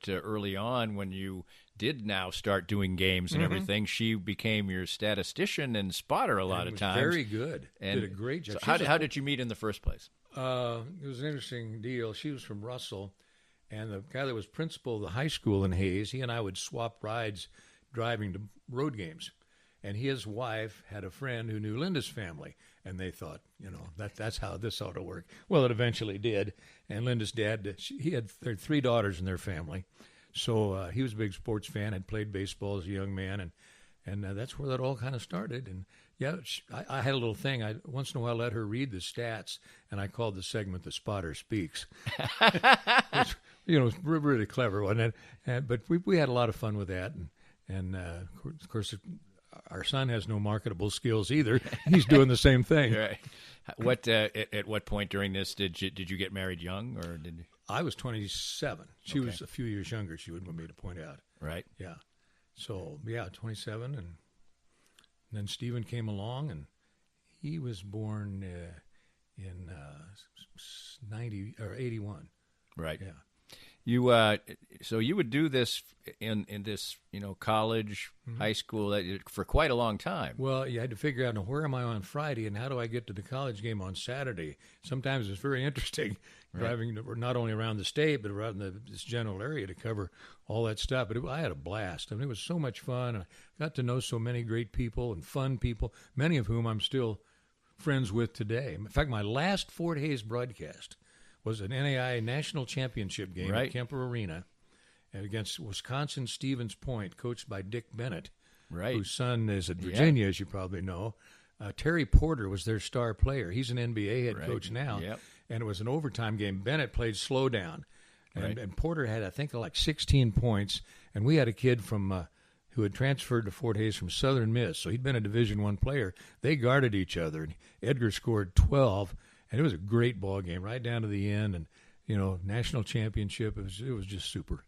that early on when you did now start doing games and everything, she became your statistician and spotter a lot of times. Very good. And did a great job. So how did you meet in the first place? It was an interesting deal. She was from Russell, and the guy that was principal of the high school in Hayes, he and I would swap rides driving to road games. And his wife had a friend who knew Linda's family, and they thought, that's how this ought to work. Well, it eventually did. And Linda's dad, he had 3 daughters in their family, so he was a big sports fan, had played baseball as a young man, and that's where that all kind of started. And yeah, I had a little thing. I once in a while let her read the stats, and I called the segment "The Spotter Speaks." Which, it's really clever, wasn't it? But we had a lot of fun with that, and of course. Our son has no marketable skills either. He's doing the same thing. Right. What at what point during this did you get married young, or did you... I was 27. She was a few years younger. She would want me to point out. Right. Yeah. So 27, and then Stephen came along, and he was born in 90 or 81. Right. Yeah. You so you would do this in this college, high school for quite a long time. Well, you had to figure out where am I on Friday and how do I get to the college game on Saturday. Sometimes it's very interesting driving not only around the state but around this general area to cover all that stuff. But I had a blast. I mean, it was so much fun. I got to know so many great people and fun people, many of whom I'm still friends with today. In fact, my last Fort Hays broadcast was an NAIA national championship game at Kemper Arena against Wisconsin Stevens Point, coached by Dick Bennett, whose son is at Virginia, as you probably know. Terry Porter was their star player. He's an NBA head coach now. Yep. And it was an overtime game. Bennett played slow down. And Porter had, I think, like 16 points. And we had a kid from who had transferred to Fort Hays from Southern Miss. So he'd been a Division I player. They guarded each other. And Edgar scored 12. And it was a great ball game right down to the end, and national championship. It was just super.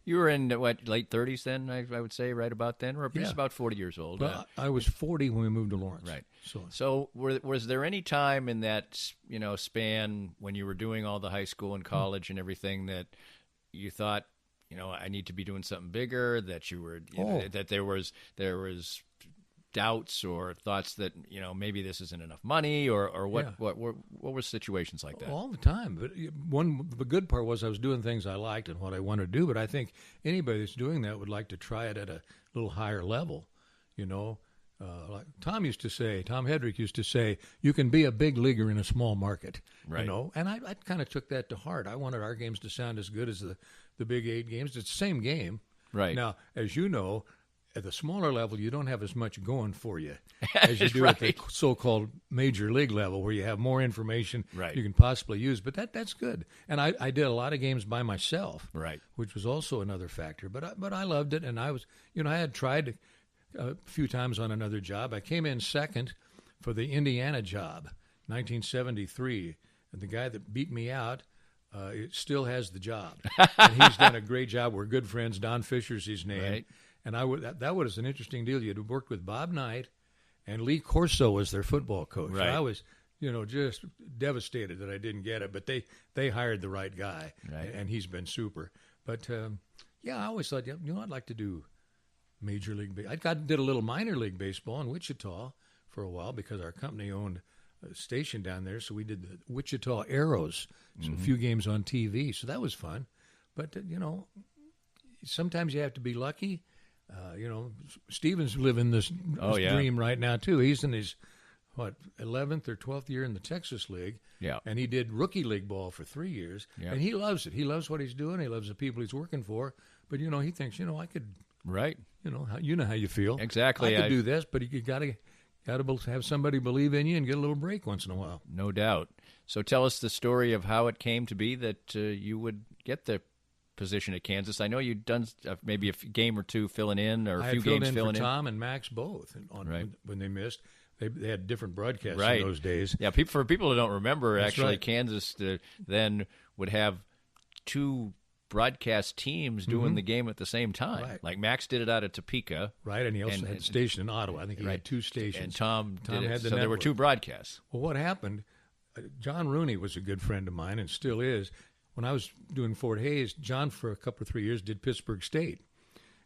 You were in late 30s then, I would say, right about then, or just about 40 years old. Well, I was 40 when we moved to Lawrence. Right. So was there any time in that span when you were doing all the high school and college and everything that you thought, I need to be doing something bigger? That you were that there was doubts or thoughts that maybe this isn't enough money, or what were situations like that? All the time. But the good part was I was doing things I liked and what I wanted to do. But I think anybody that's doing that would like to try it at a little higher level. Like Tom Hedrick used to say, you can be a big leaguer in a small market. Right. And I kind of took that to heart. I wanted our games to sound as good as the Big 8 games. It's the same game. Right. Now, as you know, at the smaller level, you don't have as much going for you as you do at the so-called major league level, where you have more information you can possibly use. But that's good. And I did a lot of games by myself, which was also another factor. But I loved it, and I was, I had tried a few times on another job. I came in second for the Indiana job, 1973, and the guy that beat me out still has the job, and he's done a great job. We're good friends. Don Fisher's his name. Right. And that was an interesting deal. You had worked with Bob Knight, and Lee Corso was their football coach. Right. I was, just devastated that I didn't get it, but they hired the right guy, and he's been super. But, I always thought, I'd like to do Major League Baseball. I did a little minor league baseball in Wichita for a while because our company owned a station down there, so we did the Wichita Arrows, so a few games on TV, so that was fun. But, sometimes you have to be lucky. Stephen's living this dream right now, too. He's in his, 11th or 12th year in the Texas League. Yeah. And he did rookie league ball for 3 years. Yeah. And he loves it. He loves what he's doing. He loves the people he's working for. But, he thinks, I could. Right. You know how you feel. Exactly. I could do this, but you got to have somebody believe in you and get a little break once in a while. No doubt. So tell us the story of how it came to be that you would get the position at Kansas. I know you'd done maybe a game or two filling in, or a few games filling in. Tom and Max both when they missed. They had different broadcasts in those days. Yeah, for people who don't remember, Kansas then would have two broadcast teams doing the game at the same time. Right. Like Max did it out of Topeka. Right, and he also had a station in Ottawa. I think he had two stations. And Tom did had it. the So there were two broadcasts. Well, what happened, John Rooney was a good friend of mine and still is. when I was doing Fort Hays, John for a couple of 3 years did Pittsburgh State,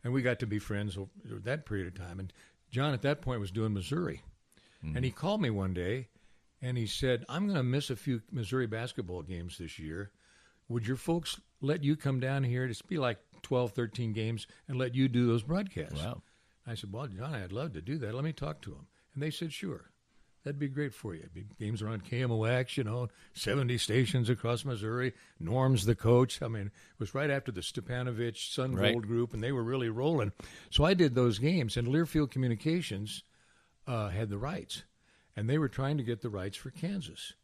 and we got to be friends over that period of time. And John at that point was doing Missouri, and he called me one day, and he said, "I'm going to miss a few Missouri basketball games this year. Would your folks let you come down here? It's be like 12, 13 games, and let you do those broadcasts?" Wow. I said, "Well, John, I'd love to do that. Let me talk to them." And they said, "Sure. That'd be great for you. Games are on KMOX, 70 stations across Missouri. Norm's the coach. I mean, it was right after the Stepanovich Sun Gold group, and they were really rolling. So I did those games, and Learfield Communications had the rights, and they were trying to get the rights for Kansas.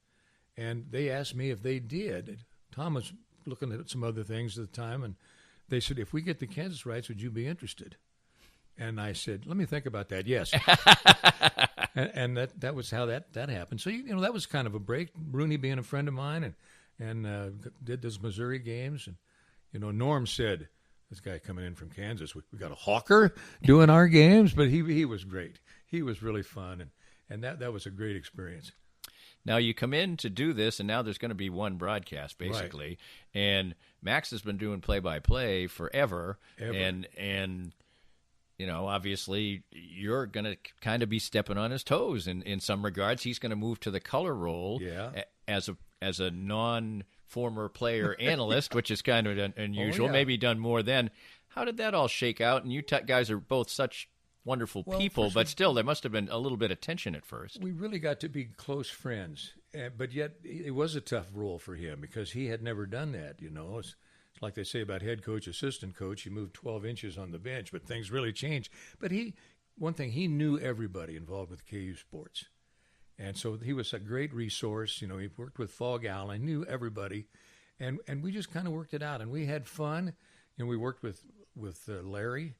And they asked me if they did. Tom was looking at some other things at the time, and they said, "If we get the Kansas rights, would you be interested?" And I said, "Let me think about that. Yes." and that was how that happened. So that was kind of a break. Rooney being a friend of mine, and did those Missouri games, and Norm said, "This guy coming in from Kansas, we got a hawker doing our games," but he was great. He was really fun, and that was a great experience. Now you come in to do this, and now there's going to be one broadcast basically, right. And Max has been doing play-by-play forever. And obviously you're going to kind of be stepping on his toes in some regards. He's going to move to the color role as a non-former player analyst, which is kind of unusual. Oh, yeah. Maybe done more then. How did that all shake out? And you guys are both such wonderful people, but still there must have been a little bit of tension at first. We really got to be close friends, but yet it was a tough role for him because he had never done that, It's like they say about head coach, assistant coach, you move 12 inches on the bench, but things really change. But one thing, he knew everybody involved with KU sports. And so he was a great resource. He worked with Fog Allen, knew everybody. And we just kind of worked it out. And we had fun. We worked with Larry,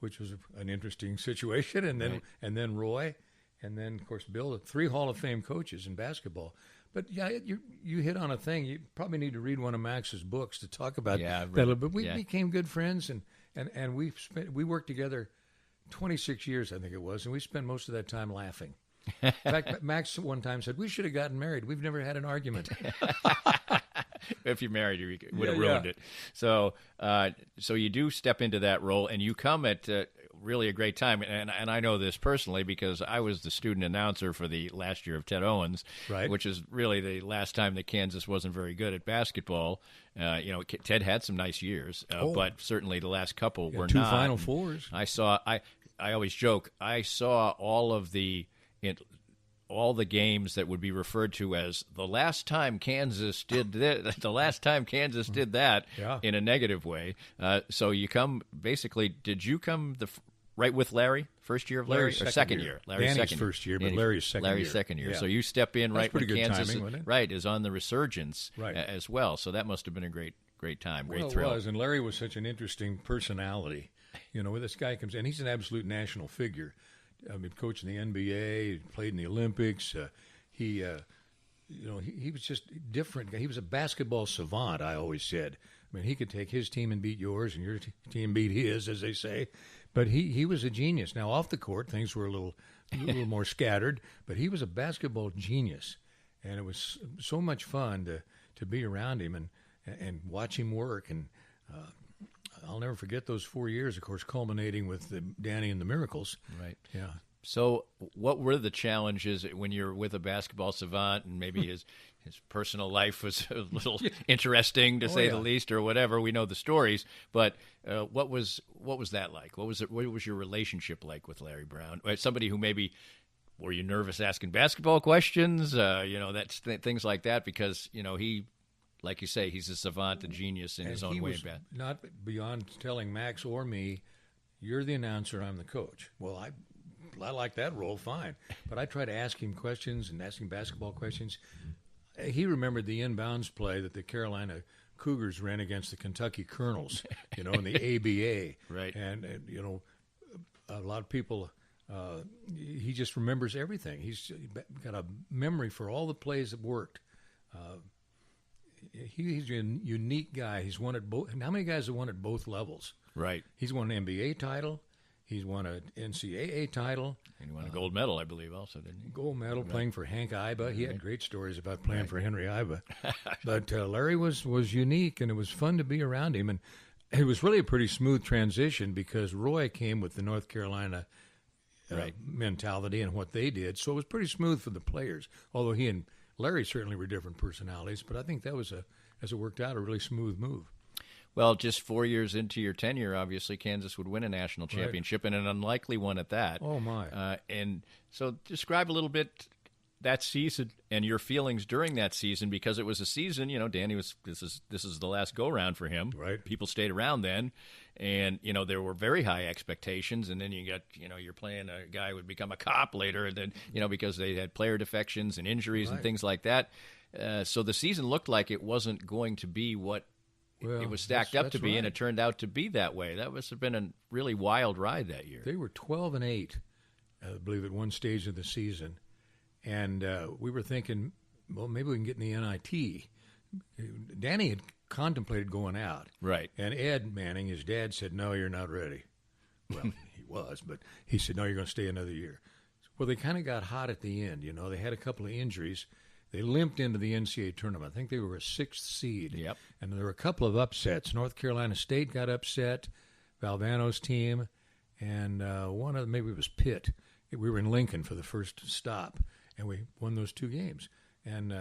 which was an interesting situation. And then Roy. And then, of course, Bill, 3 Hall of Fame coaches in basketball. But yeah, you hit on a thing. You probably need to read one of Max's books to talk about that. But we became good friends, and we worked together 26 years, I think it was, and we spent most of that time laughing. In fact, Max one time said, "We should have gotten married. We've never had an argument." If you're married, you would have ruined it. So you do step into that role, and you come at really a great time. And I know this personally because I was the student announcer for the last year of Ted Owens, right, which is really the last time that Kansas wasn't very good at basketball. Ted had some nice years, but certainly the last couple were 2 not. 2 Final Fours. I always joke, I saw all the games that would be referred to as the last time Kansas did this, the last time Kansas did that, in a negative way. So you come, basically, did you come right with Larry, first year of Larry, or second year? Larry's Danny's first year, but Larry's second year. Larry's second year. Yeah. So you step in right when Kansas timing, is on the resurgence as well. So that must have been a great time, great thrill. It was, and Larry was such an interesting personality. When this guy comes in, he's an absolute national figure. I mean, coached in the NBA, played in the Olympics. He was just different. He was a basketball savant, I always said. I mean, he could take his team and beat yours, and your team beat his, as they say. But he was a genius. Now, off the court, things were a little more scattered, but he was a basketball genius. And it was so much fun to be around him and watch him work. And I'll never forget those 4 years, of course, culminating with Danny and the Miracles. Right. Yeah. So what were the challenges when you're with a basketball savant and maybe his personal life was a little interesting, to say the least, or whatever? We know the stories, but what was that like? What was your relationship like with Larry Brown? Somebody who maybe, were you nervous asking basketball questions? That's things like that, because he, like you say, he's a savant, a genius in his own way. Not beyond telling Max or me, "You're the announcer, I'm the coach." Well, I like that role, fine. But I try to ask him questions and ask him basketball questions. He remembered the inbounds play that the Carolina Cougars ran against the Kentucky Colonels, in the ABA. Right. And a lot of people, he just remembers everything. He's got a memory for all the plays that worked. He's a unique guy. He's won at both. How many guys have won at both levels? Right. He's won an NBA title. He's won an NCAA title. And he won a gold medal, I believe, also, didn't he? Gold medal playing for Hank Iba. He had great stories about playing for Henry Iba. But Larry was unique, and it was fun to be around him. And it was really a pretty smooth transition because Roy came with the North Carolina mentality and what they did. So it was pretty smooth for the players, although he and Larry certainly were different personalities. But I think that was, as it worked out, a really smooth move. Well, just 4 years into your tenure, obviously, Kansas would win a national championship, and an unlikely one at that. Oh, my. And so describe a little bit that season and your feelings during that season, because it was a season, Danny this is the last go-round for him. Right. People stayed around then, and, there were very high expectations, and then you got, you're playing a guy who would become a cop later, and then, because they had player defections and injuries and things like that. So the season looked like it wasn't going to be what it was stacked up to be, and it turned out to be that way. That must have been a really wild ride that year. They were 12-8, I believe, at one stage of the season, and we were thinking, well, maybe we can get in the NIT. Danny had contemplated going out, right? And Ed Manning, his dad, said, "No, you're not ready." Well, he was, but he said, "No, you're going to stay another year." Well, they kind of got hot at the end. They had a couple of injuries. They limped into the NCAA tournament. I think they were a 6th seed. Yep. And there were a couple of upsets. North Carolina State got upset, Valvano's team, and one of them, maybe it was Pitt. We were in Lincoln for the first stop, and we won those 2 games. And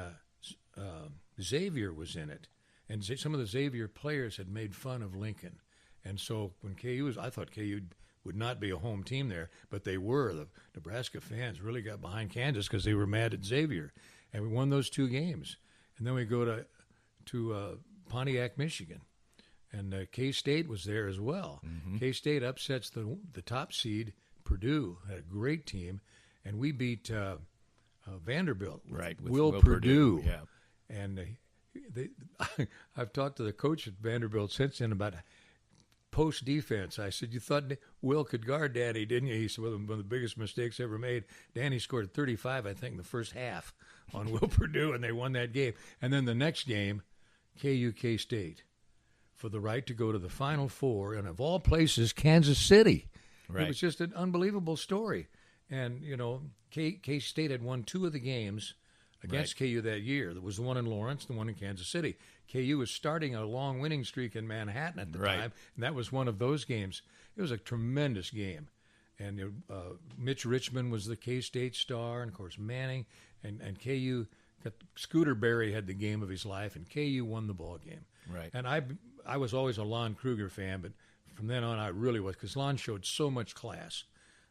Xavier was in it. And some of the Xavier players had made fun of Lincoln. And so when I thought KU would not be a home team there, but they were. The Nebraska fans really got behind Kansas because they were mad at Xavier. And we won those 2 games. And then we go to Pontiac, Michigan. And K-State was there as well. Mm-hmm. K-State upsets the top seed, Purdue, had a great team. And we beat Vanderbilt with Will Purdue. Yeah. And I've talked to the coach at Vanderbilt since then about post defense. I said, "You thought Will could guard Danny, didn't you?" He said, "Well, one of the biggest mistakes ever made. Danny scored 35, I think, in the first half on Will Purdue, and they won that game." And then the next game, K-State, for the right to go to the Final Four, and of all places, Kansas City. Right. It was just an unbelievable story. And, K-State had won 2 of the games against KU that year. There was the one in Lawrence, the one in Kansas City. KU was starting a long winning streak in Manhattan at the time, and that was one of those games. It was a tremendous game. And Mitch Richmond was the K-State star, and, of course, Manning. And KU, Scooter Berry had the game of his life, and KU won the ball game. Right. And I was always a Lon Kruger fan, but from then on I really was, because Lon showed so much class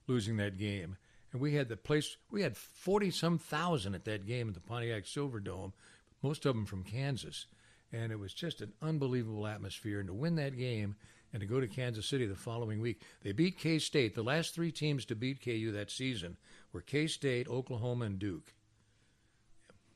losing that game. And we had 40-some thousand at that game at the Pontiac Silverdome, most of them from Kansas. And it was just an unbelievable atmosphere. And to win that game and to go to Kansas City the following week, they beat K-State. The last 3 teams to beat KU that season were K-State, Oklahoma, and Duke.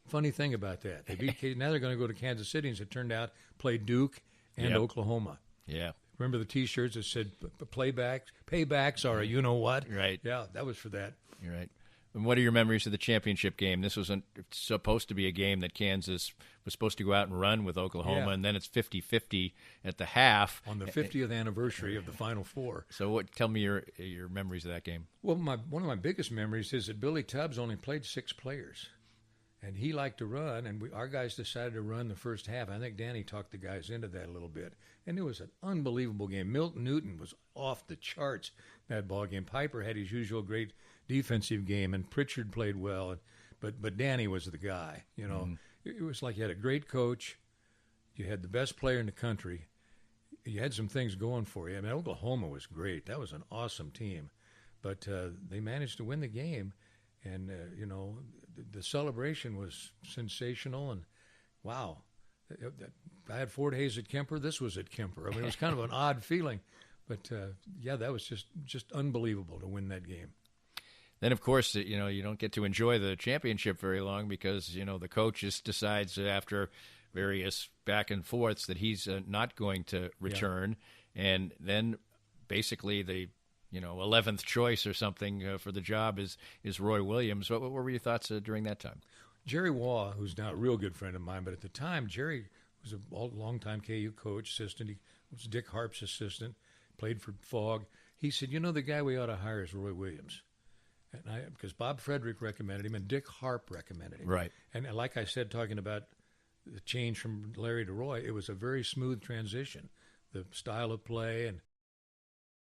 Funny thing about that. They beat K-State. Now they're going to go to Kansas City, as it turned out, play Duke and Oklahoma. Yeah. Remember the T-shirts that said paybacks are a you-know-what? Right. Yeah, that was for that. You're right. And what are your memories of the championship game? This was supposed to be a game that Kansas was supposed to go out and run with Oklahoma, and then it's 50-50 at the half. On the 50th anniversary of the Final Four. So tell me your memories of that game. Well, one of my biggest memories is that Billy Tubbs only played 6 players. And he liked to run, and our guys decided to run the first half. I think Danny talked the guys into that a little bit. And it was an unbelievable game. Milton Newton was off the charts in that ball game. Piper had his usual great defensive game, and Pritchard played well. But Danny was the guy. It was like you had a great coach. You had the best player in the country. You had some things going for you. I mean, Oklahoma was great. That was an awesome team. But they managed to win the game. And, the celebration was sensational. And, wow, I had 4 days at Kemper. This was at Kemper. I mean, it was kind of an odd feeling. But, that was just unbelievable to win that game. Then, of course, you don't get to enjoy the championship very long because, the coach just decides after various back and forths that he's not going to return. Yeah. And then basically the 11th choice or something for the job is Roy Williams. What were your thoughts during that time? Jerry Waugh, who's now a real good friend of mine, but at the time, Jerry was a long-time KU coach, assistant. He was Dick Harp's assistant, played for Fogg. He said, you know, the guy we ought to hire is Roy Williams. Because Bob Frederick recommended him and Dick Harp recommended him. Right. And like I said, talking about the change from Larry to Roy, it was a very smooth transition. The style of play, and